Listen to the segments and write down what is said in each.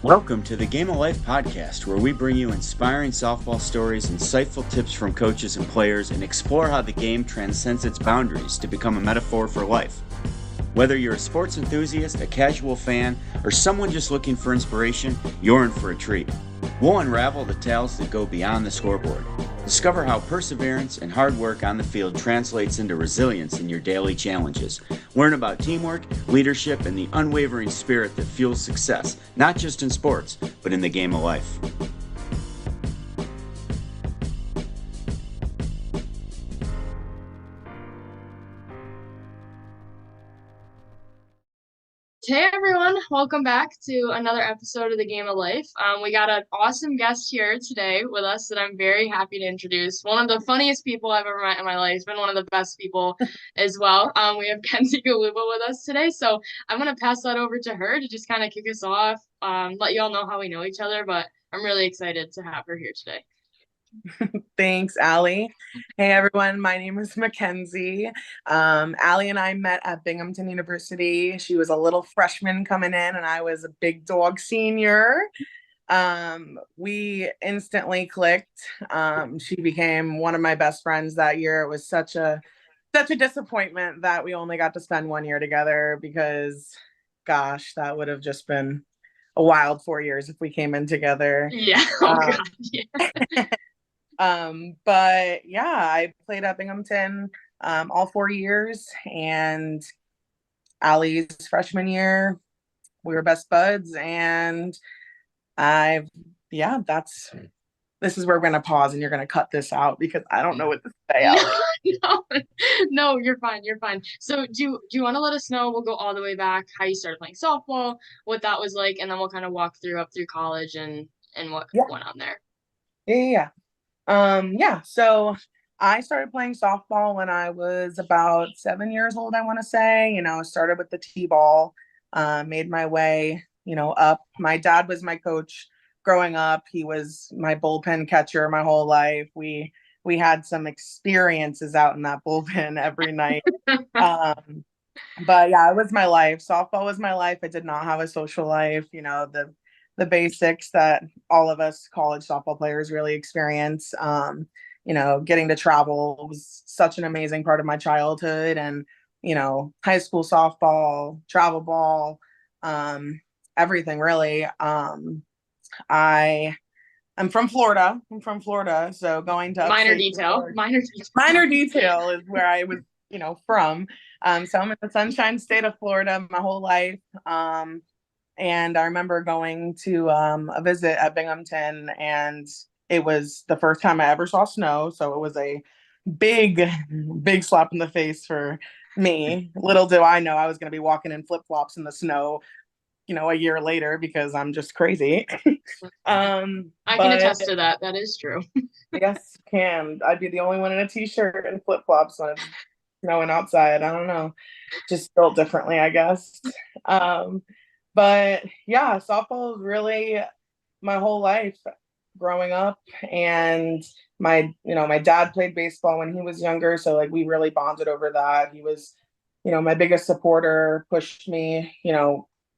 Welcome to the Game of Life podcast, where we bring you inspiring softball stories, insightful tips from coaches and players, and explore how the game transcends its boundaries to become a metaphor for life. Whether you're a sports enthusiast, a casual fan, or someone just looking for inspiration, you're in for a treat. We'll unravel the tales that go beyond the scoreboard. Discover how perseverance and hard work on the field translates into resilience in your daily challenges. Learn about teamwork, leadership, and the unwavering spirit that fuels success, not just in sports, but in the game of life. Hey everyone, welcome back to another episode of the Game of Life. We got an awesome guest here today with us that I'm very happy to introduce. One of the funniest people I've ever met in my life, been one of the best people as well. We have Makenzie Goluba with us today, so I'm gonna pass that over to her to just kind of kick us off, let you all know how we know each other. But I'm really excited to have her here today. Thanks, Allie. Hey, everyone. My name is Makenzie. Allie and I met at Binghamton University. She was a little freshman coming in, and I was a big dog senior. We instantly clicked. She became one of my best friends that year. It was such a disappointment that we only got to spend 1 year together because, gosh, that would have just been a wild 4 years if we came in together. Yeah. Oh God. Yeah. But yeah, I played at Binghamton all 4 years, and Allie's freshman year, we were best buds, and this is where we're gonna pause, and you're gonna cut this out because I don't know what to say, Allie. No, you're fine. You're fine. So do you want to let us know? We'll go all the way back, how you started playing softball, what that was like, and then we'll kind of walk through up through college and what went on there. Yeah. So I started playing softball when I was about 7 years old, I want to say. Started with the T-ball, made my way, up. My dad was my coach growing up. He was my bullpen catcher my whole life. We had some experiences out in that bullpen every night. But yeah, it was my life. Softball was my life. I did not have a social life, the basics that all of us college softball players really experience. Getting to travel was such an amazing part of my childhood, and high school softball, travel ball, everything really. I'm from Florida. So going to minor upstate detail, minor detail is where I was, from. So I'm in the Sunshine State of Florida my whole life. And I remember going to a visit at Binghamton, and it was the first time I ever saw snow. So it was a big, big slap in the face for me. Little do I know I was going to be walking in flip-flops in the snow, a year later, because I'm just crazy. I can attest to that. That is true. Yes, can. I'd be the only one in a t-shirt and flip-flops when it's snowing outside. I don't know. Just built differently, I guess. But yeah, softball is really my whole life growing up. And my dad played baseball when he was younger. So like we really bonded over that. He was, my biggest supporter, pushed me,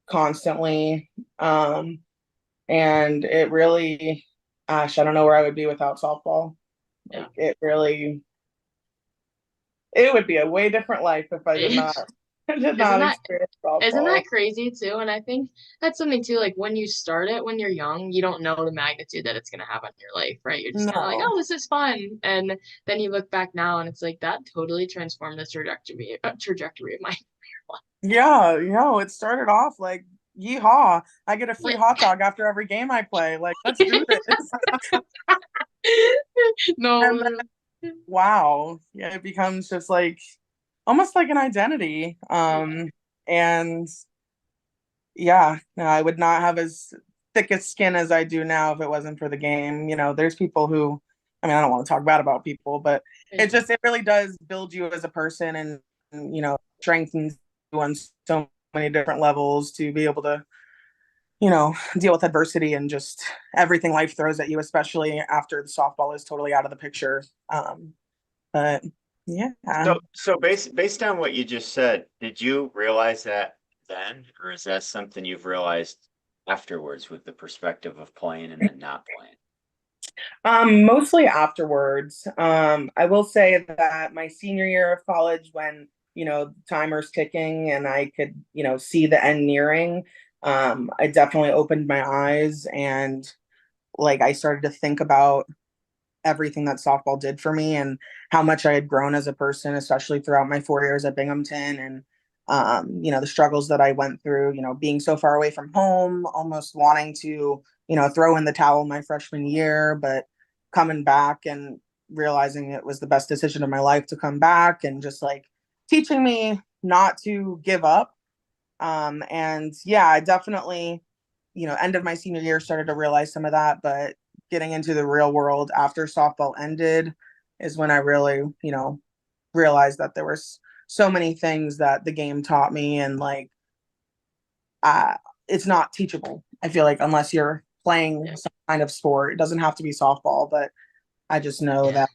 constantly. And it really, gosh, I don't know where I would be without softball. Like it would be a way different life if I did not experience softball. Isn't that crazy too? And I think that's something too, like when you start it when you're young, you don't know the magnitude that it's gonna have on your life, right? You're just kind of like, oh, this is fun. And then you look back now and it's like that totally transformed the trajectory of my life. Yeah, it started off like, yeehaw, I get a free hot dog after every game I play. Like, let's do this. No. Wow. Yeah, it becomes just like almost like an identity. And yeah, no, I would not have as thick a skin as I do now if it wasn't for the game. There's people who, I don't want to talk bad about people, but it really does build you as a person, and strengthens you on so many different levels to be able to deal with adversity and just everything life throws at you, especially after the softball is totally out of the picture. But yeah. So based on what you just said, did you realize that then, or is that something you've realized afterwards with the perspective of playing and then not playing? Mostly afterwards. I will say that my senior year of college, when, timer's ticking and I could, see the end nearing, I definitely opened my eyes and like I started to think about everything that softball did for me and how much I had grown as a person, especially throughout my 4 years at Binghamton and the struggles that I went through, being so far away from home, almost wanting to, throw in the towel my freshman year, but coming back and realizing it was the best decision of my life to come back and just like teaching me not to give up. And yeah, I definitely, end of my senior year started to realize some of that, but getting into the real world after softball ended is when I really, realized that there was so many things that the game taught me and like uh it's not teachable. I feel like unless you're playing some kind of sport, it doesn't have to be softball, but I just know that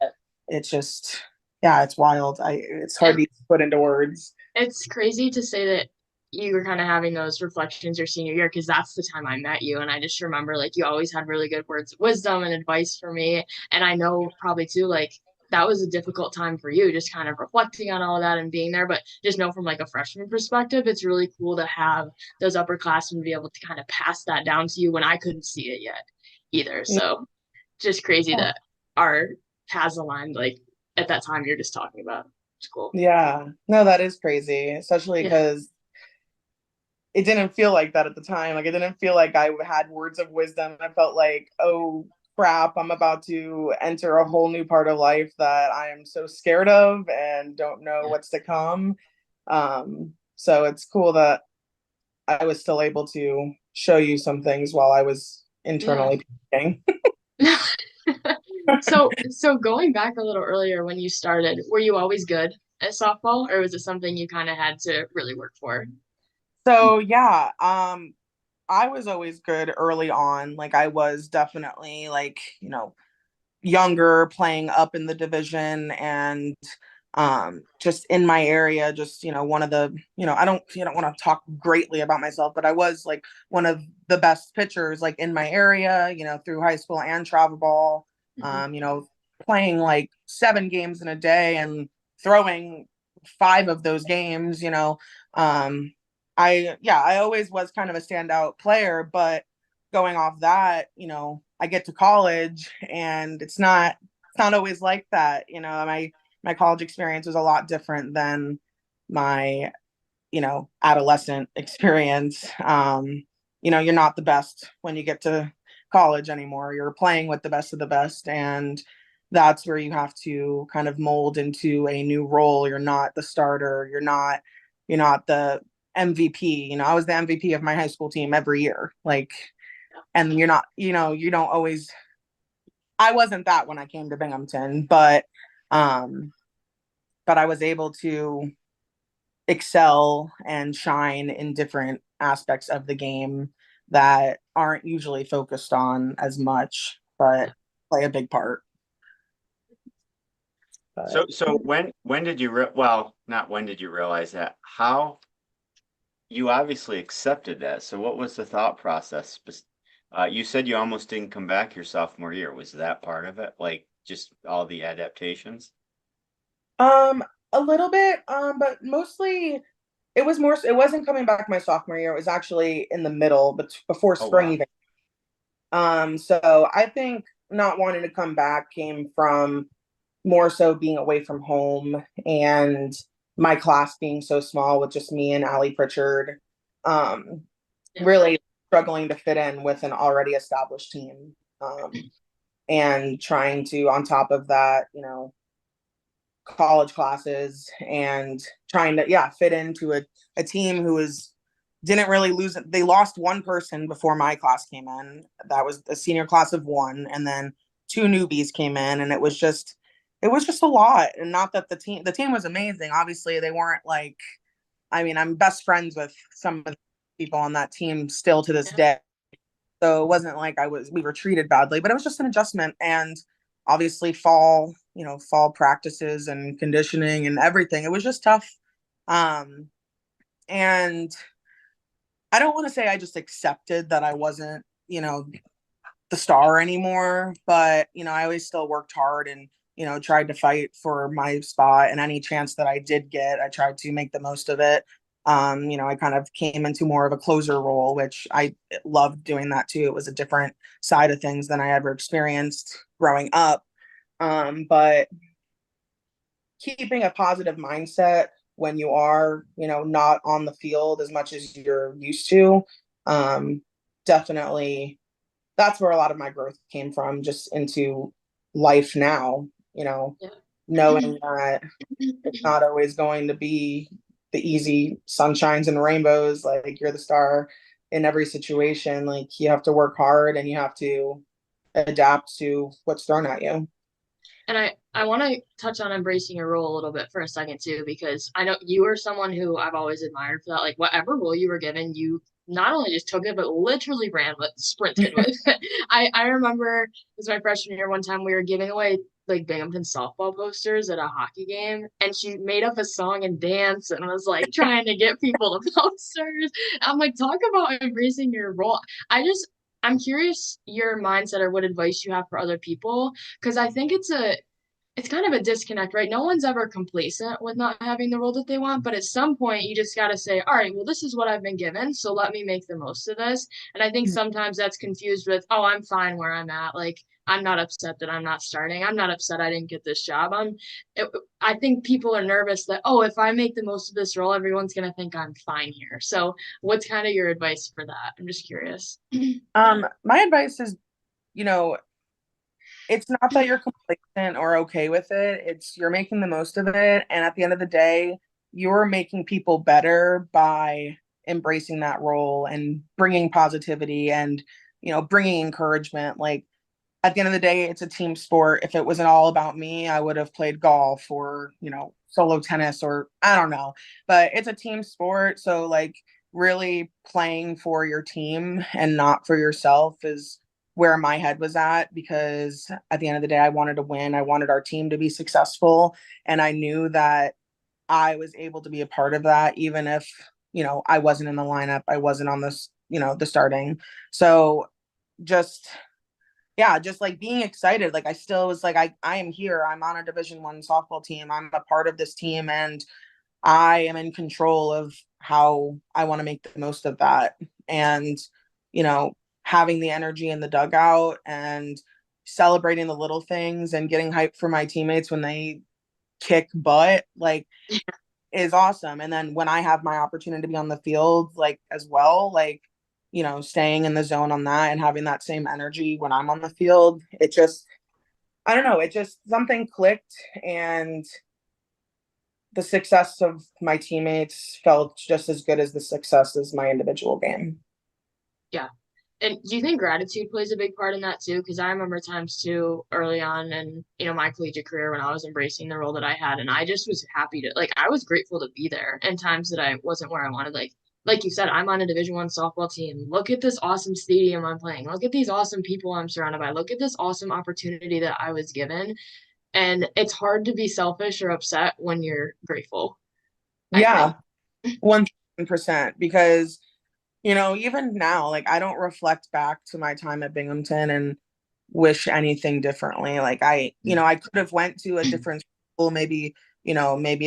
it's just yeah, it's wild. It's hard to put into words. It's crazy to say that you were kind of having those reflections your senior year because that's the time I met you. And I just remember like you always had really good words of wisdom and advice for me. And I know probably too, like that was a difficult time for you, just kind of reflecting on all of that and being there. But just know from like a freshman perspective, it's really cool to have those upperclassmen be able to kind of pass that down to you when I couldn't see it yet either. So just crazy that our paths aligned like at that time you're just talking about. It's cool. Yeah, no, that is crazy, especially because it didn't feel like that at the time. Like it didn't feel like I had words of wisdom. I felt like, oh crap, I'm about to enter a whole new part of life that I am so scared of and don't know what's to come. So it's cool that I was still able to show you some things while I was internally thinking. So going back a little earlier when you started, were you always good at softball or was it something you kind of had to really work for? So yeah, I was always good early on. Like I was definitely like, younger playing up in the division and just in my area, just one of the, I don't want to talk greatly about myself, but I was like one of the best pitchers like in my area, through high school and travel ball. Playing like 7 games in a day and throwing 5 of those games. um I always was kind of a standout player, but going off that, I get to college and it's not always like that. My college experience was a lot different than my, adolescent experience. You're not the best when you get to college anymore. You're playing with the best of the best, and that's where you have to kind of mold into a new role. You're not the starter. You're not the MVP. I was the MVP of my high school team every year. Like, and you're not, you don't always. I wasn't that when I came to Binghamton, um, but I was able to excel and shine in different aspects of the game that aren't usually focused on as much, but play a big part. So when did you well, not when did you realize that? How you obviously accepted that. So what was the thought process? You said you almost didn't come back your sophomore year. Was that part of it? Like just all the adaptations? Um, a little bit, but mostly it wasn't coming back my sophomore year. It was actually in the middle, but before Oh spring wow. even. So I think not wanting to come back came from more so being away from home and my class being so small with just me and Allie Pritchard, um, really struggling to fit in with an already established team. And trying to, on top of that, college classes and trying to, yeah, fit into a team who was didn't really lose it. They lost one person before my class came in. That was a senior class of one, and then 2 newbies came in, and it was just a lot. And not that the team was amazing. Obviously, they weren't like, I mean, I'm best friends with some of the people on that team still to this day. So it wasn't like we were treated badly, but it was just an adjustment. And obviously fall practices and conditioning and everything. It was just tough. And I don't want to say I just accepted that I wasn't, the star anymore, but I always still worked hard and tried to fight for my spot, and any chance that I did get, I tried to make the most of it. I kind of came into more of a closer role, which I loved doing that too. It was a different side of things than I ever experienced growing up. But keeping a positive mindset when you are, not on the field as much as you're used to, definitely that's where a lot of my growth came from, just into life now, Yeah. knowing that it's not always going to be the easy sunshines and rainbows, like you're the star in every situation. Like you have to work hard and you have to adapt to what's thrown at you. And I want to touch on embracing your role a little bit for a second too, because I know you are someone who I've always admired for that. Like whatever role you were given, you not only just took it, but literally ran with, sprinted with it. I remember it was my freshman year. One time we were giving away like Binghamton softball posters at a hockey game, and she made up a song and dance and was like trying to get people the posters. I'm like, talk about embracing your role. I'm curious your mindset or what advice you have for other people, because I think it's kind of a disconnect, right? No one's ever complacent with not having the role that they want, but at some point you just got to say, all right, well, this is what I've been given, so let me make the most of this. And I think sometimes that's confused with, oh, I'm fine where I'm at. Like, I'm not upset that I'm not starting. I'm not upset I didn't get this job. I think people are nervous that, oh, if I make the most of this role, everyone's going to think I'm fine here. So, what's kind of your advice for that? I'm just curious. My advice is, you know, it's not that you're complacent or okay with it. It's you're making the most of it. And at the end of the day, you're making people better by embracing that role and bringing positivity and, bringing encouragement. Like at the end of the day, it's a team sport. If it wasn't all about me, I would have played golf or, solo tennis or I don't know. But it's a team sport. So, like, really playing for your team and not for yourself is where my head was at, because at the end of the day, I wanted to win. I wanted our team to be successful. And I knew that I was able to be a part of that, even if, I wasn't in the lineup, I wasn't on this, the starting. So just yeah, just like being excited. Like I still was like, I am here. I'm on a Division 1 softball team. I'm a part of this team and I am in control of how I want to make the most of that. And, you know, having the energy in the dugout and celebrating the little things and getting hyped for my teammates when they kick butt, like is awesome. And then when I have my opportunity to be on the field, like as well, like, staying in the zone on that and having that same energy when I'm on the field, it just, I don't know, it just something clicked, and the success of my teammates felt just as good as the success as my individual game. Yeah. And do you think gratitude plays a big part in that too? Because I remember times too early on in, my collegiate career when I was embracing the role that I had, and I just was happy to, like, I was grateful to be there. And times that I wasn't where I wanted, like you said, I'm on a Division 1 softball team. Look at this awesome stadium I'm playing. Look at these awesome people I'm surrounded by. Look at this awesome opportunity that I was given. And it's hard to be selfish or upset when you're grateful, I Yeah, think. 1,000%. Because, even now, like I don't reflect back to my time at Binghamton and wish anything differently. Like I could have went to a different school, maybe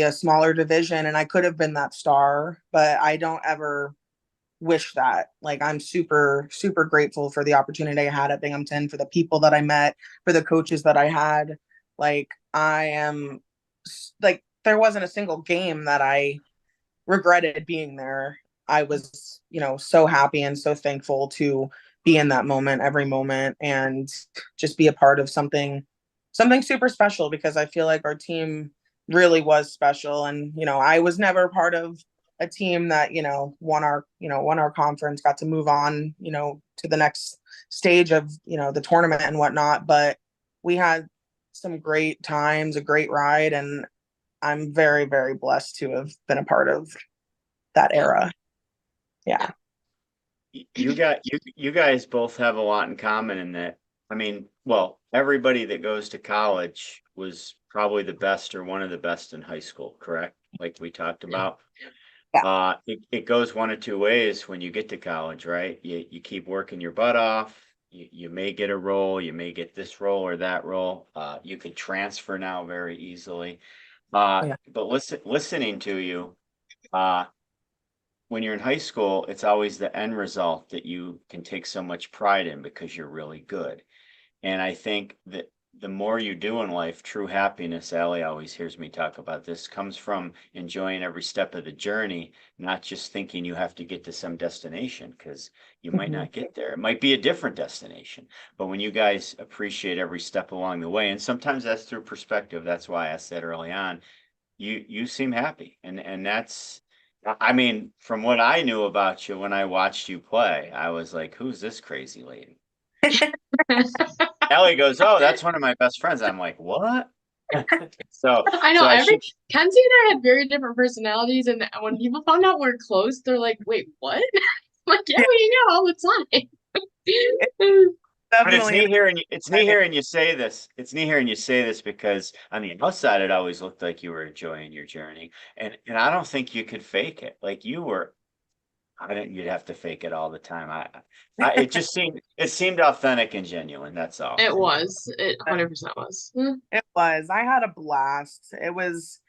a smaller division, and I could have been that star, but I don't ever wish that. Like I'm super, super grateful for the opportunity I had at Binghamton, for the people that I met, for the coaches that I had. Like I am like there wasn't a single game that I regretted being there. I was, so happy and so thankful to be in that moment, every moment, and just be a part of something super special, because I feel like our team really was special. And, I was never part of a team that, won our conference, got to move on, to the next stage of, the tournament and whatnot. But we had some great times, a great ride, and I'm very, very blessed to have been a part of that Yeah. era. Yeah. Yeah. You guys both have a lot in common in that. I mean, well, everybody that goes to college was probably the best or one of the best in high school, correct? Like we talked Yeah. about. It goes one of two ways when you get to college, right? You keep working your butt off. You may get a role, you may get this role or that role. You could transfer now very easily. Yeah. But listening to you, uh, when you're in high school, it's always the end result that you can take so much pride in because you're really good. And I think that the more you do in life, true happiness, Allie always hears me talk about this, comes from enjoying every step of the journey, not just thinking you have to get to some destination because you might Mhm. not get there. It might be a different destination. But when you guys appreciate every step along the way, and sometimes that's through perspective, that's why I said early on, you seem happy. And that's I mean, from what I knew about you when I watched you play, I was like, who's this crazy lady? Ellie goes, "Oh, that's one of my best friends." I'm like, "What?" So, I know so I every should. Kenzie and I had very different personalities, and when people found out we're close, they're like, "Wait, what?" I'm like, yeah, Yeah, we hang out all the it's time. But it's definitely an neat hearing it's neat exciting. hearing you say this. It's neat hearing you say this because on the outside, it always looked like you were enjoying your journey, and I don't think you could fake it. Like you were, I think you'd have to fake it all the time. It seemed authentic and genuine. That's all. It 100% was. It was. I had a blast. It was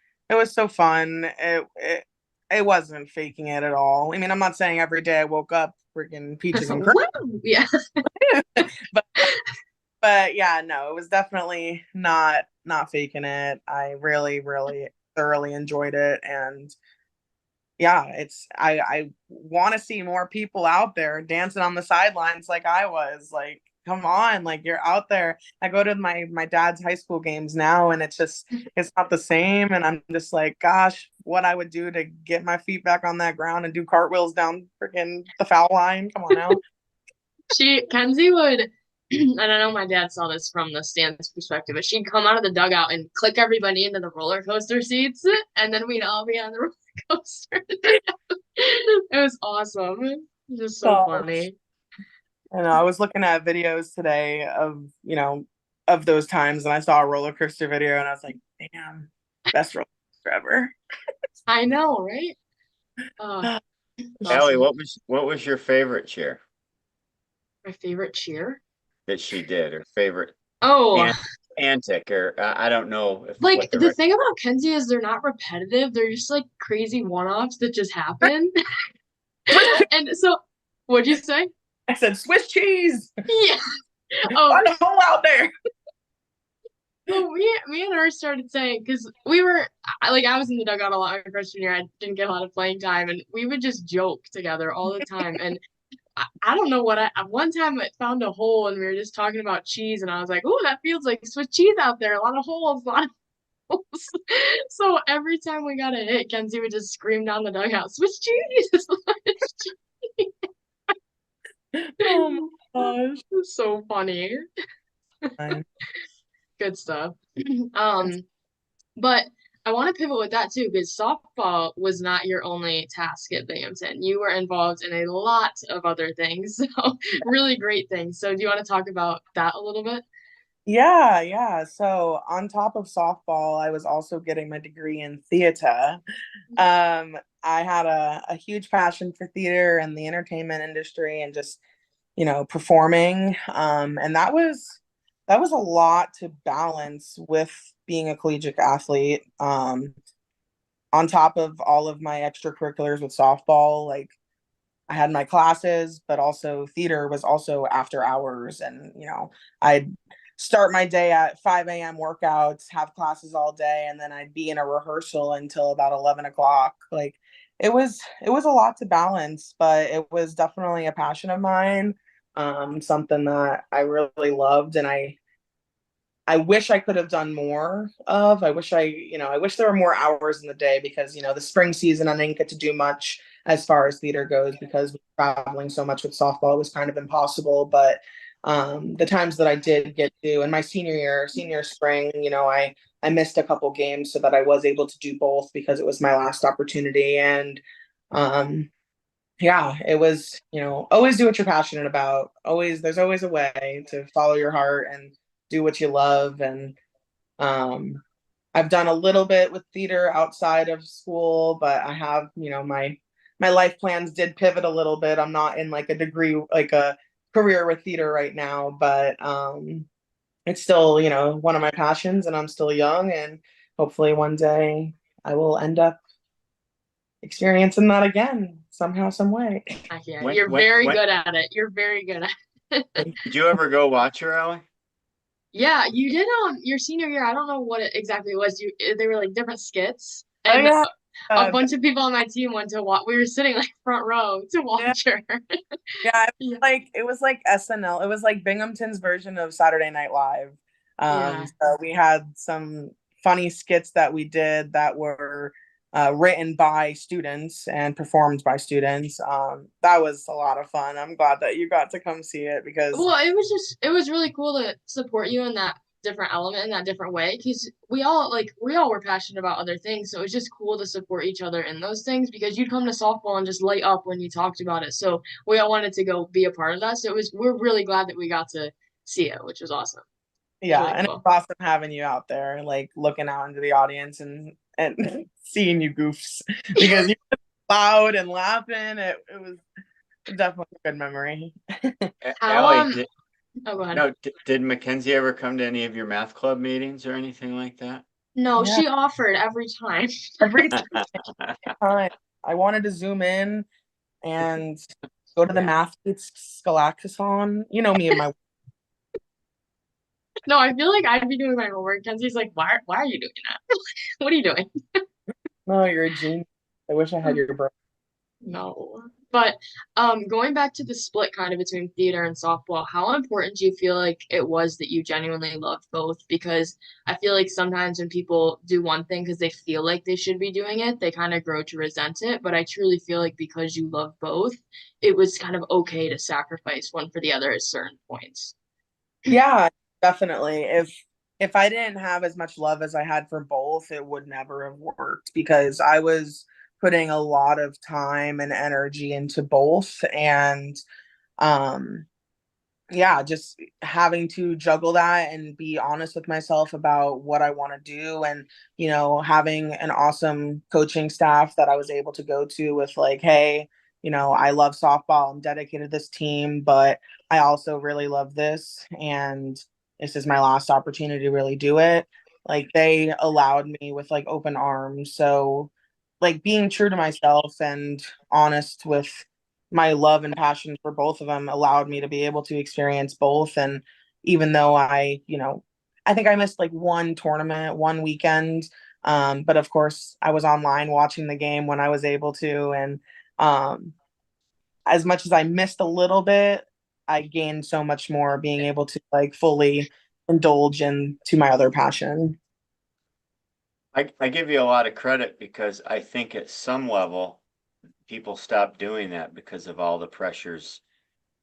so fun. It wasn't faking it at all. I mean, I'm not saying every day I woke up freaking peaches and cream, Wow. Yeah. but but yeah, no, it was definitely not faking it. I really, really thoroughly enjoyed it, and yeah, I want to see more people out there dancing on the sidelines like I was. Like, come on, like you're out there. I go to my dad's high school games now, and it's not the same. And I'm just like, gosh, what I would do to get my feet back on that ground and do cartwheels down freaking the foul line. Come on now. Kenzie would, and I know my dad saw this from the stands perspective, but she'd come out of the dugout and click everybody into the roller coaster seats, and then we'd all be on the roller coaster. It was awesome. Just so Gosh. funny. I know. I was looking at videos today of, of those times, and I saw a roller coaster video, and I was like, damn, best roller coaster ever. I know, right? Uh, Allie, awesome. what was your favorite cheer My favorite cheer. that she did, or favorite Oh, ant antic, or I don't know if like what the the right. thing about Kenzie is they're not repetitive. They're just like crazy one-offs that just happen. Swiss cheese. And so, what'd you say? I said Swiss cheese. Yeah. Oh, Find a hole out there. well, me and her started saying because we were I was in the dugout a lot my freshman year. I didn't get a lot of playing time, and we would just joke together all the time. And I don't know what one time I found a hole and we were just talking about cheese, and I was like, "Oh, that feels like Swiss cheese out there. A lot of holes, a lot of holes." So every time we got a hit, Kenzie would just scream down the dugout, "Swiss cheese!" Swiss cheese. Oh my gosh. So funny. Fine. Good stuff. Um, but I want to pivot with that too, because softball was not your only task at Binghamton. You were involved in a lot of other things, so really great things. So do you want to talk about that a little bit? Yeah, yeah. So on top of softball, I was also getting my degree in theater. I had a huge passion for theater and the entertainment industry and just, performing. And that was a lot to balance with being a collegiate athlete. On top of all of my extracurriculars with softball, like I had my classes, but also theater was also after hours. And, I'd start my day at 5 a.m. workouts, have classes all day, and then I'd be in a rehearsal until about 11 o'clock. Like it was a lot to balance, but it was definitely a passion of mine. Something that I really loved, and I wish I could have done more of. I wish there were more hours in the day because, the spring season I didn't get to do much as far as theater goes because traveling so much with softball was kind of impossible. But the times that I did get to, in my senior year, senior spring, I missed a couple games so that I was able to do both because it was my last opportunity. And yeah, it was, always do what you're passionate about. There's always a way to follow your heart and do what you love. And um, I've done a little bit with theater outside of school, but I have, my my life plans did pivot a little bit. I'm not in like a degree, like a career with theater right now, but it's still, one of my passions, and I'm still young, and hopefully one day I will end up experiencing that again somehow, some way. Yeah, When you're when very when good at it. You're very good at it. did you ever go watch her, Ellie? Yeah, you did your senior year. I don't know what it exactly was. They were like different skits, Oh and yeah. a Uh, bunch of people on my team went to watch. We were sitting like front row to yeah, watch her. yeah. Yeah, It was like SNL. It was like Binghamton's version of Saturday Night Live. yeah. So we had some funny skits that we did that were written by students and performed by students. That was a lot of fun. I'm glad that you got to come see it because Well, it was really cool to support you in that different element in that different way because we all were passionate about other things, so it was just cool to support each other in those things because you'd come to softball and just light up when you talked about it. So we all wanted to go be a part of that. So we're really glad that we got to see it, which was awesome. It was yeah, really and it's cool. awesome having you out there, like looking out into the audience and seeing you goofs because you were loud and laughing. It was definitely a good memory. How Ellie, oh go ahead. did Mackenzie ever come to any of your math club meetings or anything like that? No, Yeah, she offered every time. every time I wanted to zoom in and go to the Yeah. math Galactathon. You know me and my No, I feel like I'd be doing my homework. Kenzie's like, why are you doing that? What are you doing? no, you're a genius. I wish I had your brain. No. But going back to the split kind of between theater and softball, how important do you feel like it was that you genuinely loved both? Because I feel like sometimes when people do one thing because they feel like they should be doing it, they kind of grow to resent it. But I truly feel like because you love both, it was kind of okay to sacrifice one for the other at certain points. Yeah, definitely. If I didn't have as much love as I had for both, it would never have worked because I was putting a lot of time and energy into both, and um yeah, just having to juggle that and be honest with myself about what I want to do, and having an awesome coaching staff that I was able to go to with like, hey, I love softball, I'm dedicated to this team, but I also really love this, and this is my last opportunity to really do it. Like, they allowed me with like open arms. So like being true to myself and honest with my love and passion for both of them allowed me to be able to experience both. And even though I think I missed like one tournament, one weekend, but of course I was online watching the game when I was able to. And um, as much as I missed a little bit, I gained so much more being able to like fully indulge into my other passion. I give you a lot of credit because I think at some level people stop doing that because of all the pressures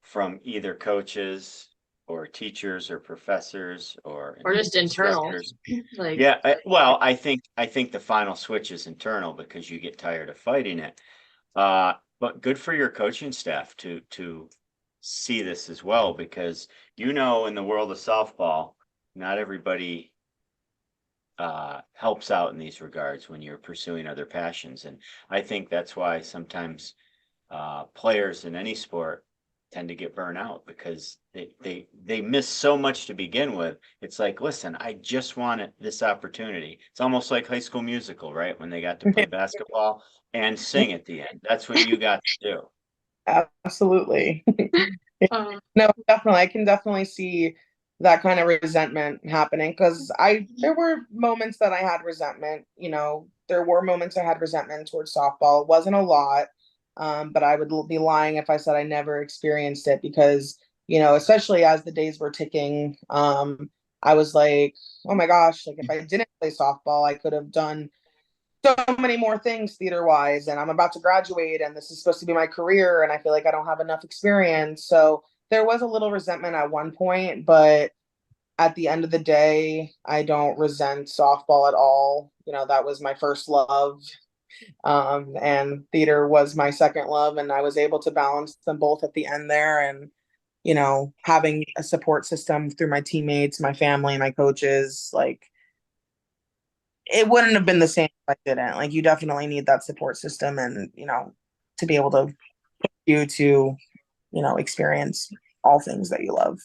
from either coaches or teachers or professors or Or just internal. instructors. Like, Yeah, well, I think the final switch is internal because you get tired of fighting it. But good for your coaching staff to see this as well because in the world of softball, not everybody helps out in these regards when you're pursuing other passions. And I think that's why sometimes players in any sport tend to get burnt out because they miss so much to begin with. It's like, listen, I just wanted this opportunity. It's almost like High School Musical, right? When they got to play basketball and sing at the end. That's what you got to do. Absolutely. uh, No, definitely. I can definitely see that kind of resentment happening because there were moments that I had resentment. There were moments I had resentment towards softball. It wasn't a lot, but I would be lying if I said I never experienced it because, especially as the days were ticking, I was like, oh my gosh, like if I didn't play softball, I could have done so many more things theater wise, and I'm about to graduate, and this is supposed to be my career, and I feel like I don't have enough experience. So there was a little resentment at one point, but at the end of the day, I don't resent softball at all. That was my first love, and theater was my second love, and I was able to balance them both at the end there. And having a support system through my teammates, my family, my coaches, like it wouldn't have been the same if I didn't. Like, you definitely need that support system, and to be able to you to, experience all things that you love.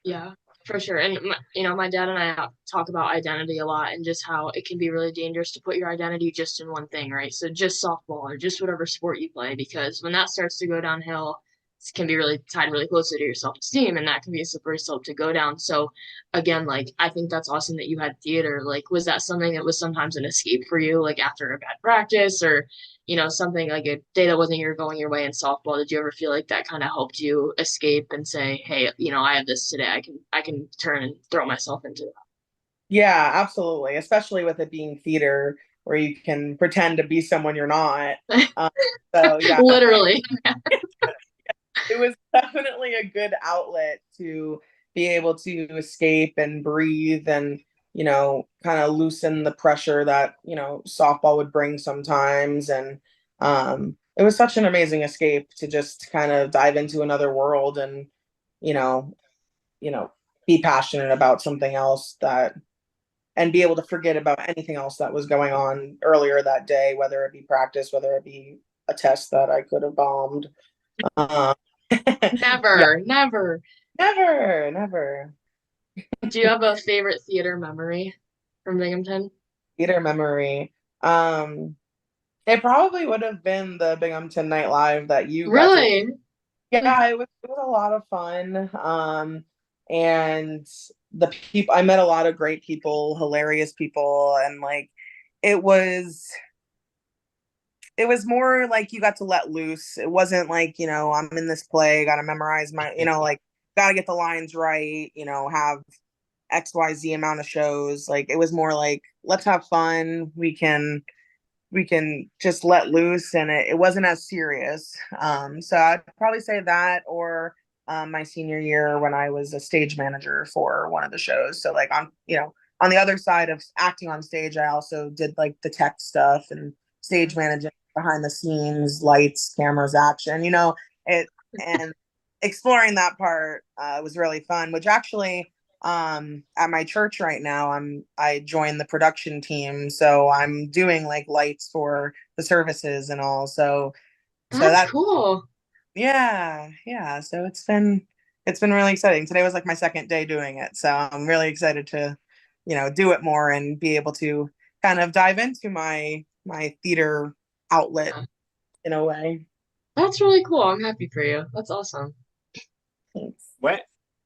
Yeah, for sure. And my dad and I talk about identity a lot and just how it can be really dangerous to put your identity just in one thing, right? So just softball or just whatever sport you play, because when that starts to go downhill, it can be really tied really closely to your self-esteem, and that can be a slippery slope to go down. So again, like I think that's awesome that you had theater. Like, was that something that was sometimes an escape for you, like after a bad practice or something like a day that wasn't going your way in softball? Did you ever feel like that kind of helped you escape and say, hey, I have this today. I can turn and throw myself into that. Yeah, absolutely. Especially with it being theater where you can pretend to be someone you're not. Um, so yeah, Literally. it was definitely a good outlet to be able to escape and breathe and, kind of loosen the pressure that, softball would bring sometimes. And it was such an amazing escape to just kind of dive into another world and, you know, you know, be passionate about something else that and be able to forget about anything else that was going on earlier that day, whether it be practice, whether it be a test that I could have bombed. Um, yeah, Never, never. never. Do you have a favorite theater memory from Binghamton? Theater memory. Um, it probably would have been the Binghamton Night Live that you got to. Really? Yeah, it was a lot of fun. And the people I met a lot of great people, hilarious people, and like it was it was more like you got to let loose. It wasn't like, I'm in this play, gotta memorize my, like gotta get the lines right, have XYZ amount of shows. Like it was more like, let's have fun. We can just let loose and it wasn't as serious. So I'd probably say that or my senior year when I was a stage manager for one of the shows. So like on the other side of acting on stage, I also did like the tech stuff and stage managing behind the scenes, lights, cameras, action, it and exploring that part was really fun, which actually at my church right now I joined the production team, so I'm doing like lights for the services and all. So That's that cool. yeah, so it's been really exciting. Today was like my second day doing it, so I'm really excited to do it more and be able to kind of dive into my theater outlet in a way. That's really cool. I'm happy for you. That's awesome. Thanks.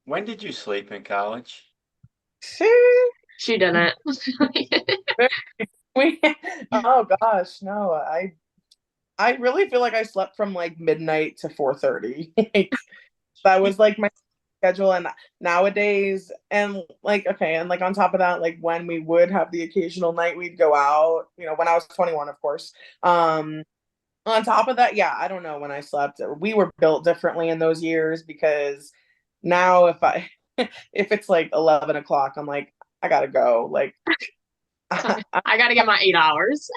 When did you sleep in college? She didn't. we oh gosh, no, I really feel like I slept from like midnight to 4:30. Like that was like my schedule. And nowadays, and like okay, and like on top of that, like when we would have the occasional night we'd go out, when I was 21, of course. On top of that, yeah, I don't know when I slept. We were built differently in those years because now if it's like 11 o'clock, I'm like, I gotta go. Like I gotta get my 8 hours.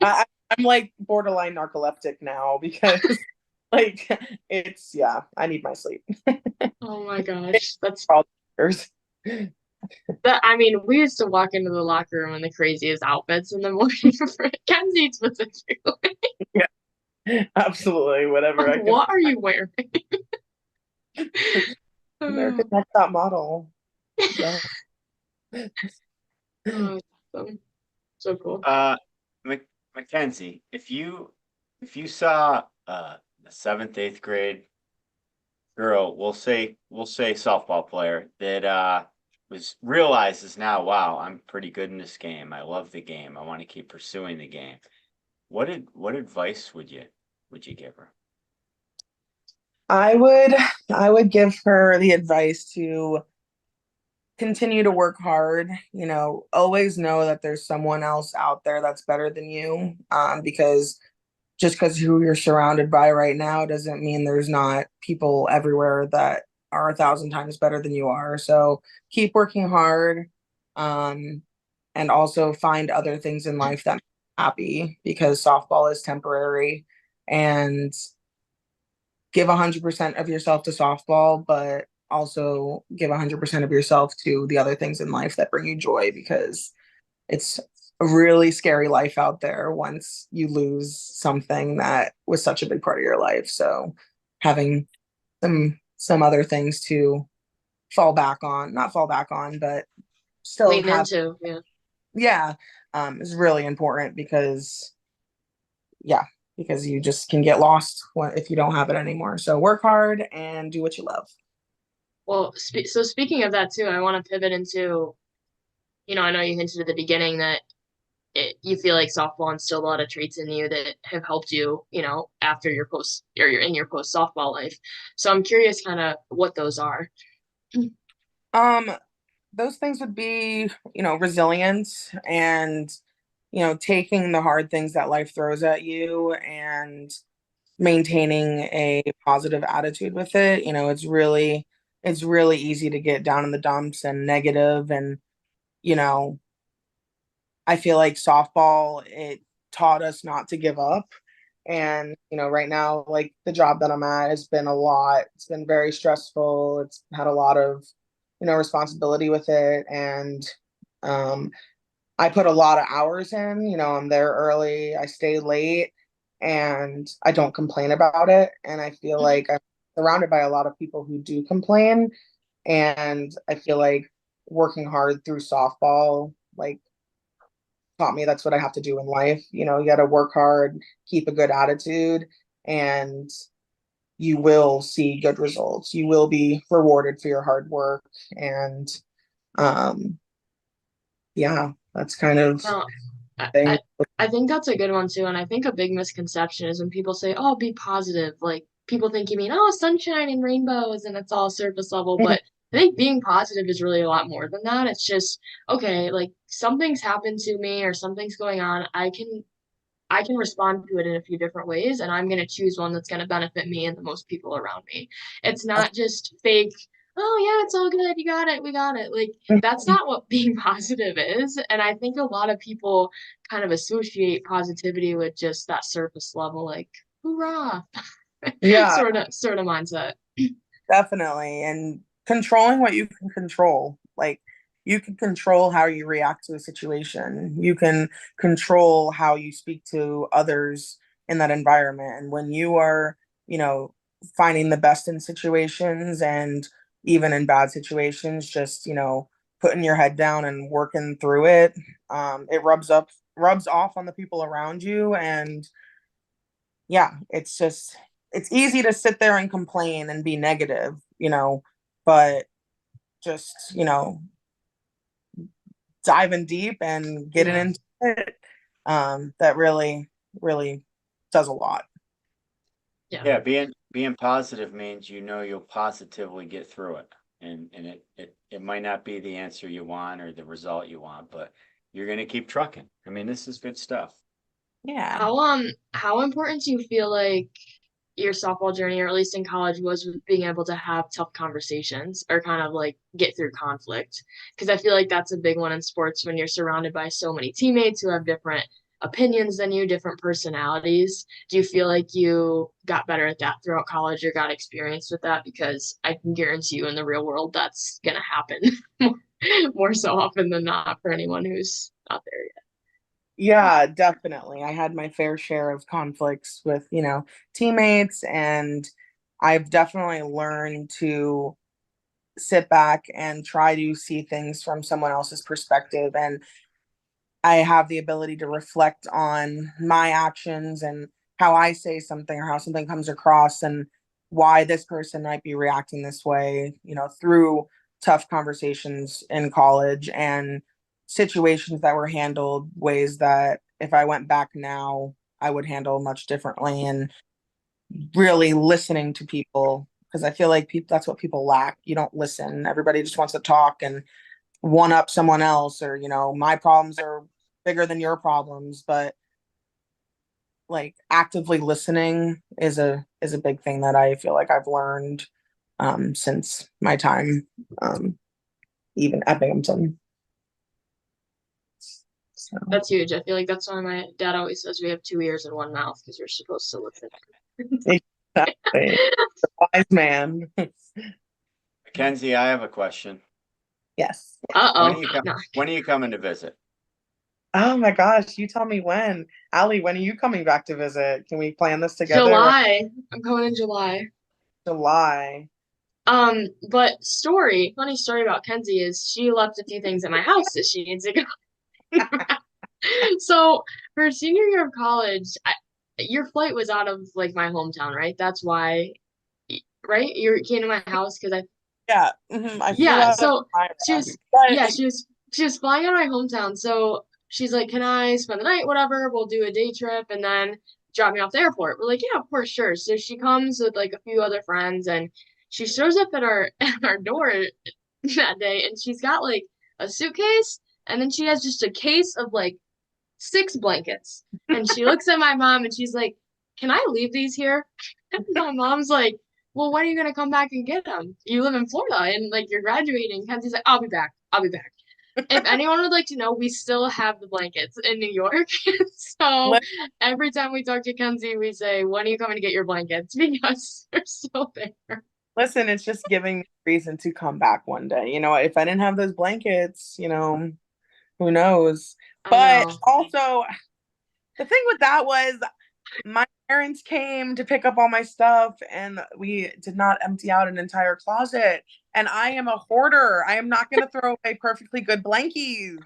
I'm like borderline narcoleptic now because like yeah, I need my sleep. Oh my gosh. I mean, we used to walk into the locker room in the craziest outfits in the morning for Kenzie specifically. Yeah, absolutely. Whatever Like, I can. what are you wearing? America's Next Top Model. So Oh, awesome. So cool. Makenzie, if you saw a seventh, eighth grade girl, we'll say softball player that was realizes now, wow, I'm pretty good in this game. I love the game. I want to keep pursuing the game. What advice would you give her? I would I would give her the advice to continue to work hard, always know that there's someone else out there that's better than you. Because just because who you're surrounded by right now doesn't mean there's not people everywhere that are 1,000 times better than you are. So keep working hard, um, and also find other things in life that make you happy because softball is temporary. And give 100% of yourself to softball, but also give 100% of yourself to the other things in life that bring you joy because it's a really scary life out there once you lose something that was such a big part of your life. So having some other things to fall back on, not fall back on, but still Lean have, into, yeah. yeah, is really important because, yeah, because you just can get lost if you don't have it anymore. So work hard and do what you love. Well, so speaking of that too, I want to pivot into, I know you hinted at the beginning that you feel like softball instilled a lot of traits in you that have helped you, after your post or you're in your post softball life. So I'm curious kind of what those are. Um, those things would be, resilience and, taking the hard things that life throws at you and maintaining a positive attitude with it. It's really easy to get down in the dumps and negative and, you know, I feel like softball, it taught us not to give up. And, right now, like the job that I'm at has been a lot. It's been very stressful. It's had a lot of, responsibility with it. And um, I put a lot of hours in, I'm there early, I stay late, and I don't complain about it. And I feel like I'm surrounded by a lot of people who do complain. And I feel like working hard through softball, like, taught me that's what I have to do in life. You got to work hard, keep a good attitude, and you will see good results. You will be rewarded for your hard work. And um, yeah, that's kind of No, I, thing. I I think that's a good one too. And I think a big misconception is when people say, "Oh, be positive." Like people think you mean, "Oh, sunshine and rainbows," and it's all surface level. But I think being positive is really a lot more than that. It's just, okay, like something's happened to me or something's going on. I can respond to it in a few different ways, and I'm going to choose one that's going to benefit me and the most people around me. It's not just fake, oh, yeah, it's all good. You got it. We got it. Like, that's not what being positive is. And I think a lot of people kind of associate positivity with just that surface level, like, hoorah, Yeah, sort of mindset. definitely. And controlling what you can control. Like you can control how you react to a situation. You can control how you speak to others in that environment. And when you are, finding the best in situations and even in bad situations, just, putting your head down and working through it, it rubs off on the people around you. And yeah, it's easy to sit there and complain and be negative, but just, diving deep and getting Yeah. into it, that really, really does a lot. Yeah. Yeah, being positive means you'll positively get through it. And it might not be the answer you want or the result you want, but you're gonna keep trucking. I mean, this is good stuff. Yeah. How important do you feel like your softball journey, or at least in college, was with being able to have tough conversations or kind of like get through conflict? Because I feel like that's a big one in sports when you're surrounded by so many teammates who have different opinions than you, different personalities. Do you feel like you got better at that throughout college or got experience with that? Because I can guarantee you in the real world that's going to happen more so often than not for anyone who's not there yet. Yeah, definitely. I had my fair share of conflicts with, teammates, and I've definitely learned to sit back and try to see things from someone else's perspective. And I have the ability to reflect on my actions and how I say something or how something comes across and why this person might be reacting this way, through tough conversations in college and situations that were handled ways that if I went back now, I would handle much differently, and really listening to people because I feel like people that's what people lack. You don't listen. Everybody just wants to talk and one up someone else, or my problems are bigger than your problems. But like actively listening is a big thing that I feel like I've learned since my time, um even at Binghamton. So That's huge. I feel like that's why my dad always says we have two ears and one mouth because we're supposed to listen. exactly. Wise man. Makenzie, I have a question. Yes. Uh-oh. No. When are you coming to visit? Oh my gosh, you tell me when. Allie, when are you coming back to visit? Can we plan this together? July. I'm coming in July. July. But funny story about Kenzie is she left a few things at my house that she needs to go. So her senior year of college, your flight was out of like my hometown, right? That's why, right? You came to my house because Yeah, I flew yeah. out of So she Myra. was, yeah, But she was flying out of my hometown. So she's like, "Can I spend the night? Whatever. We'll do a day trip and then drop me off the airport." We're like, "Yeah, of course, sure." So she comes with like a few other friends and she shows up at our at our door that day and she's got like a suitcase and then she has just a case of like 6 blankets. And she looks at my mom and she's like, "Can I leave these here?" And my mom's like, "Well, when are you gonna come back and get them? You live in Florida and like you're graduating." Kenzie's like, "I'll be back. I'll be back." If anyone would like to know, we still have the blankets in New York. So li- every time we talk to Kenzie, we say, "When are you coming to get your blankets?" Because they're still there. listen, it's just giving me a reason to come back one day. If I didn't have those blankets, who knows? I But know. also, the thing with that was my parents came to pick up all my stuff and we did not empty out an entire closet. And I am a hoarder. I am not going to throw away perfectly good blankies.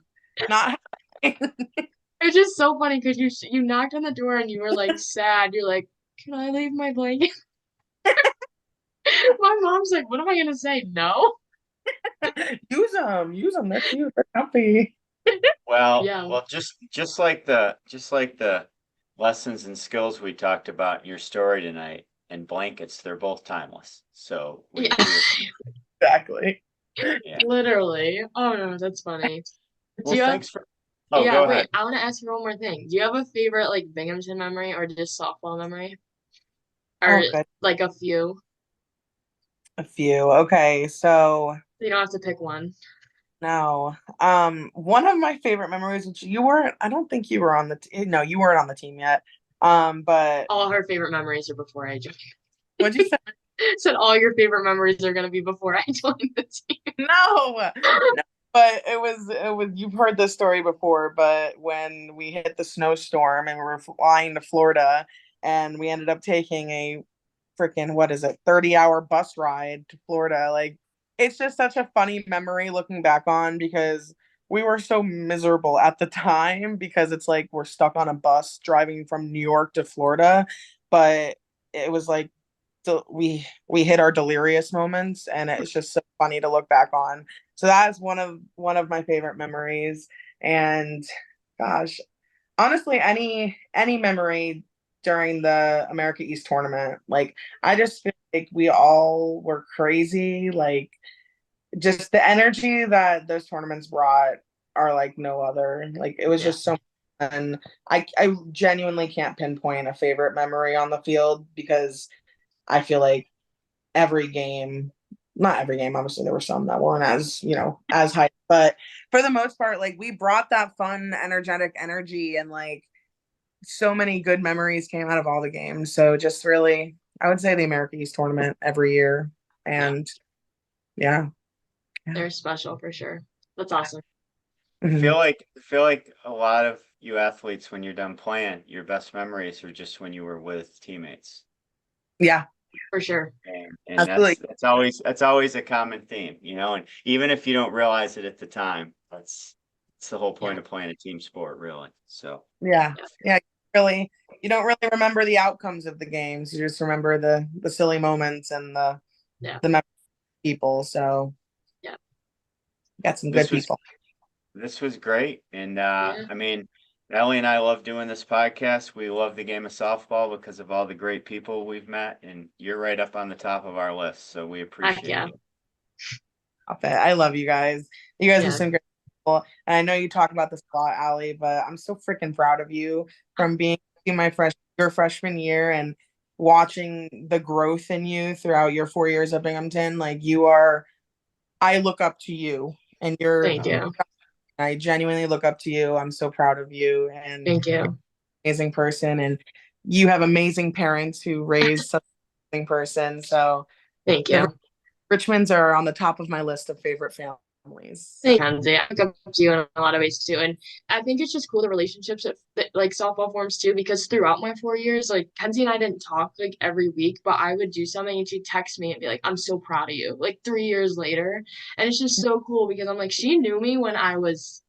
Not It's just so funny because you knocked on the door and you were like sad. You're like, "Can I leave my blanket?" My mom's like, "What am I gonna say? No?" use them. They're cute. They're comfy. Well, Yeah, well, just like the lessons and skills we talked about in your story tonight and blankets, they're both timeless. So yeah, we Exactly. yeah. literally. Oh no, that's funny. Do Well, you have? thanks for. Oh, Yeah, go wait. ahead. I want to ask you one more thing. Do you have a favorite like Binghamton memory or just softball memory or Oh, good. like a few? A few. Okay, so You don't have to pick one. now, one of my favorite memories, which you weren't, I don't think you were on no, you weren't on the team yet. But All her favorite memories are before I joined. what'd you say? Said all your favorite memories are gonna be before I joined the team. No, no. But it was you've heard this story before, but when we hit the snowstorm and we were flying to Florida and we ended up taking a freaking, what is it, 30-hour bus ride to Florida. Like, it's just such a funny memory looking back on because we were so miserable at the time because it's like we're stuck on a bus driving from New York to Florida. But it was like we hit our delirious moments and it's just so funny to look back on. So that's one of my favorite memories. And gosh, honestly, any memory during the America East tournament, like I just feel like we all were crazy. Like just the energy that those tournaments brought are like no other. Like it was Yeah, just so, and I genuinely can't pinpoint a favorite memory on the field because I feel like every game, not every game, obviously there were some that weren't as high, but for the most part, like we brought that fun, energetic energy and like so many good memories came out of all the games. So just really, I would say the America East tournament every year. yeah, And yeah, yeah. they're special for sure. That's awesome. Mhm. I feel like a lot of you athletes, when you're done playing, your best memories are just when you were with teammates. Yeah, For sure. And absolutely. that's always a common theme, you know, and even if you don't realize it at the time, that's the whole Yeah, point of playing a team sport, really. So Yeah. yeah, Yeah. Really, you don't really remember the outcomes of the games. You just remember the silly moments and yeah, the people. So yeah, got some good this was people. this was great. And yeah. I mean, Ellie and I love doing this podcast. We love the game of softball because of all the great people we've met, and you're right up on the top of our list. So we Heck appreciate yeah, you. I love you guys. You guys are yeah. some great people. And I know you talk about this a lot, Allie, but I'm so freaking proud of you from being in your freshman year and watching the growth in you throughout your 4 years at Binghamton. Like I look up to you and Thank you, I genuinely look up to you. I'm so proud of you and thank you're you, an amazing person. And you have amazing parents who raised such an amazing person. So thank the you. Richmonds are on the top of my list of favorite families families. Makenzie, I look up to you in a lot of ways too, and I think it's just cool the relationships that like softball forms too. Because throughout my 4 years, like Kenzie and I didn't talk like every week, but I would do something and she'd text me and be like, "I'm so proud of you." Like 3 years later, and it's just so cool because I'm like, she knew me when I was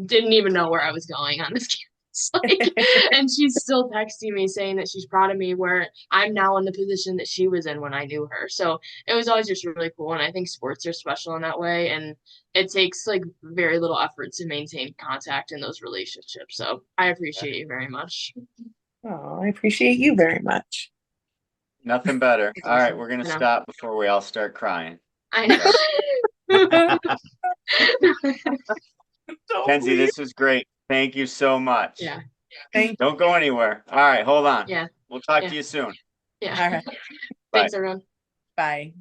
didn't even know where I was going on this campus. Like, and she's still texting me saying that she's proud of me where I'm now in the position that she was in when I knew her. So it was always just really cool. And I think sports are special in that way. And it takes like very little effort to maintain contact in those relationships. So I appreciate you very much. Oh, I appreciate you very much. Nothing better. That's All right, awesome. we're gonna I know. stop before we all start crying. I know. Kenzie, this was great. Thank you so much. Yeah. Don't go anywhere. All right, hold on. Yeah. We'll talk Yeah. to you soon. Yeah. All right. Thanks, everyone. Bye.